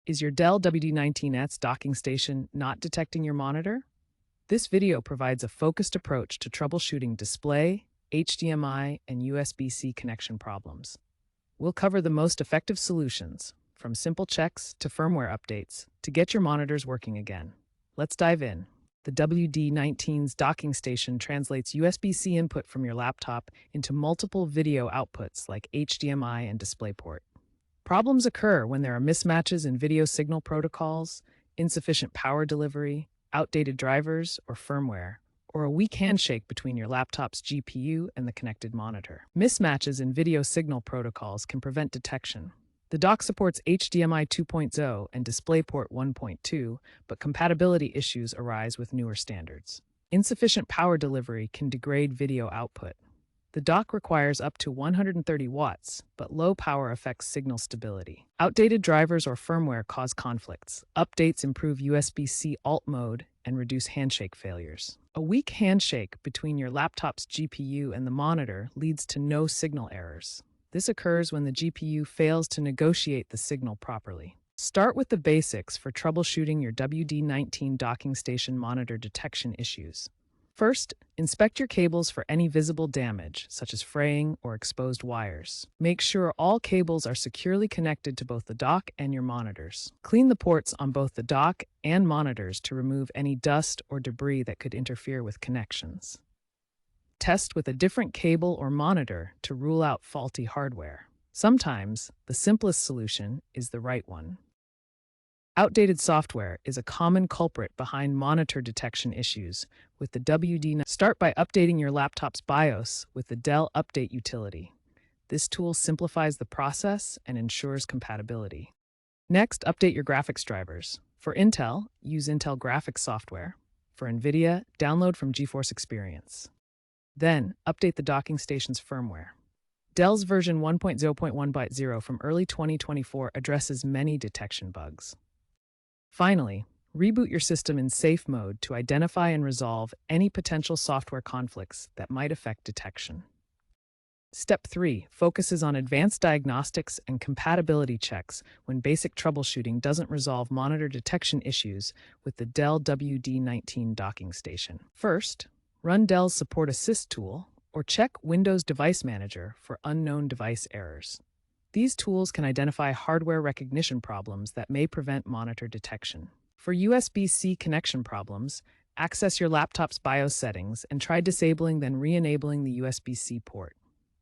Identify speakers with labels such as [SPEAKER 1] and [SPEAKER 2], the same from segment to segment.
[SPEAKER 1] Is your Dell WD19s docking station not detecting your monitor? This video provides a focused approach to troubleshooting display, HDMI, and USB-C connection problems. We'll cover the most effective solutions, from simple checks to firmware updates, to get your monitors working again. Let's dive in. The WD19s docking station translates USB-C input from your laptop into multiple video outputs like HDMI and DisplayPort. Problems occur when there are mismatches in video signal protocols, insufficient power delivery, outdated drivers or firmware, or a weak handshake between your laptop's GPU and the connected monitor. Mismatches in video signal protocols can prevent detection. The dock supports HDMI 2.0 and DisplayPort 1.2, but compatibility issues arise with newer standards. Insufficient power delivery can degrade video output. The dock requires up to 130 watts, but low power affects signal stability. Outdated drivers or firmware cause conflicts. Updates improve USB-C alt mode and reduce handshake failures. A weak handshake between your laptop's GPU and the monitor leads to no signal errors. This occurs when the GPU fails to negotiate the signal properly. Start with the basics for troubleshooting your WD19 docking station monitor detection issues. First, inspect your cables for any visible damage, such as fraying or exposed wires. Make sure all cables are securely connected to both the dock and your monitors. Clean the ports on both the dock and monitors to remove any dust or debris that could interfere with connections. Test with a different cable or monitor to rule out faulty hardware. Sometimes, the simplest solution is the right one. Outdated software is a common culprit behind monitor detection issues with the WD. Start by updating your laptop's BIOS with the Dell Update utility. This tool simplifies the process and ensures compatibility. Next, update your graphics drivers. For Intel, use Intel graphics software. For NVIDIA, download from GeForce Experience. Then, update the docking station's firmware. Dell's version 1.0.1.0 from early 2024 addresses many detection bugs. Finally, reboot your system in safe mode to identify and resolve any potential software conflicts that might affect detection. Step 3 focuses on advanced diagnostics and compatibility checks when basic troubleshooting doesn't resolve monitor detection issues with the Dell WD19 docking station. First, run Dell's Support Assist tool or check Windows Device Manager for unknown device errors. These tools can identify hardware recognition problems that may prevent monitor detection. For USB-C connection problems, access your laptop's BIOS settings and try disabling then re-enabling the USB-C port.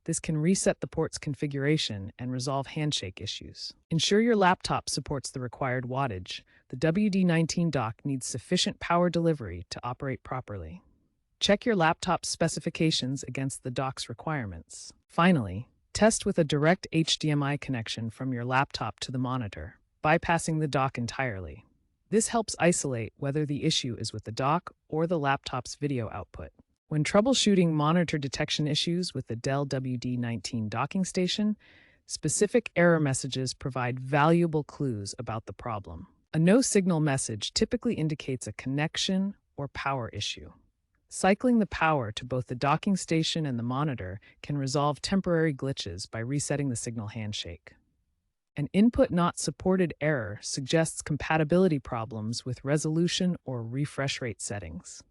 [SPEAKER 1] This can reset the port's configuration and resolve handshake issues. Ensure your laptop supports the required wattage. The WD19 dock needs sufficient power delivery to operate properly. Check your laptop's specifications against the dock's requirements. Finally, test with a direct HDMI connection from your laptop to the monitor, bypassing the dock entirely. This helps isolate whether the issue is with the dock or the laptop's video output. When troubleshooting monitor detection issues with the Dell WD19 docking station, specific error messages provide valuable clues about the problem. A no-signal message typically indicates a connection or power issue. Cycling the power to both the docking station and the monitor can resolve temporary glitches by resetting the signal handshake. An input not supported error suggests compatibility problems with resolution or refresh rate settings.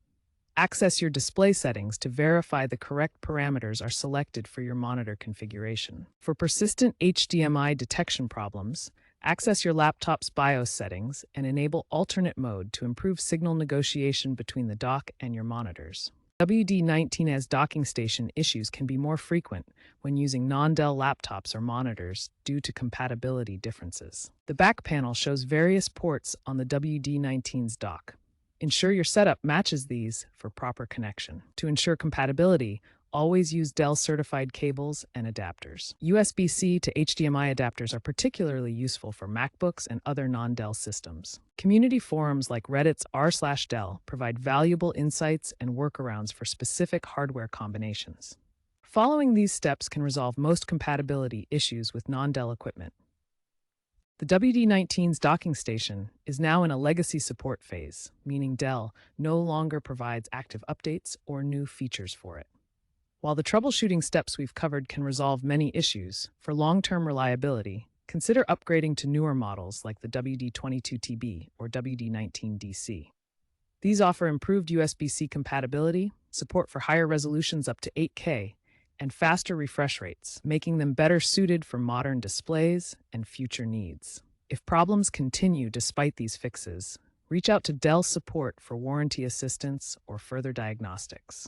[SPEAKER 1] Access your display settings to verify the correct parameters are selected for your monitor configuration. For persistent HDMI detection problems, access your laptop's BIOS settings and enable alternate mode to improve signal negotiation between the dock and your monitors. WD19s docking station issues can be more frequent when using non-Dell laptops or monitors due to compatibility differences. The back panel shows various ports on the WD19's dock. Ensure your setup matches these for proper connection. To ensure compatibility, always use Dell-certified cables and adapters. USB-C to HDMI adapters are particularly useful for MacBooks and other non-Dell systems. Community forums like Reddit's r/Dell provide valuable insights and workarounds for specific hardware combinations. Following these steps can resolve most compatibility issues with non-Dell equipment. The WD19's docking station is now in a legacy support phase, meaning Dell no longer provides active updates or new features for it. While the troubleshooting steps we've covered can resolve many issues, for long-term reliability, Consider upgrading to newer models like the WD22TB or WD19DC. These offer improved USB-C compatibility, support for higher resolutions up to 8K, and faster refresh rates, making them better suited for modern displays and future needs. If problems continue despite these fixes, reach out to Dell support for warranty assistance or further diagnostics.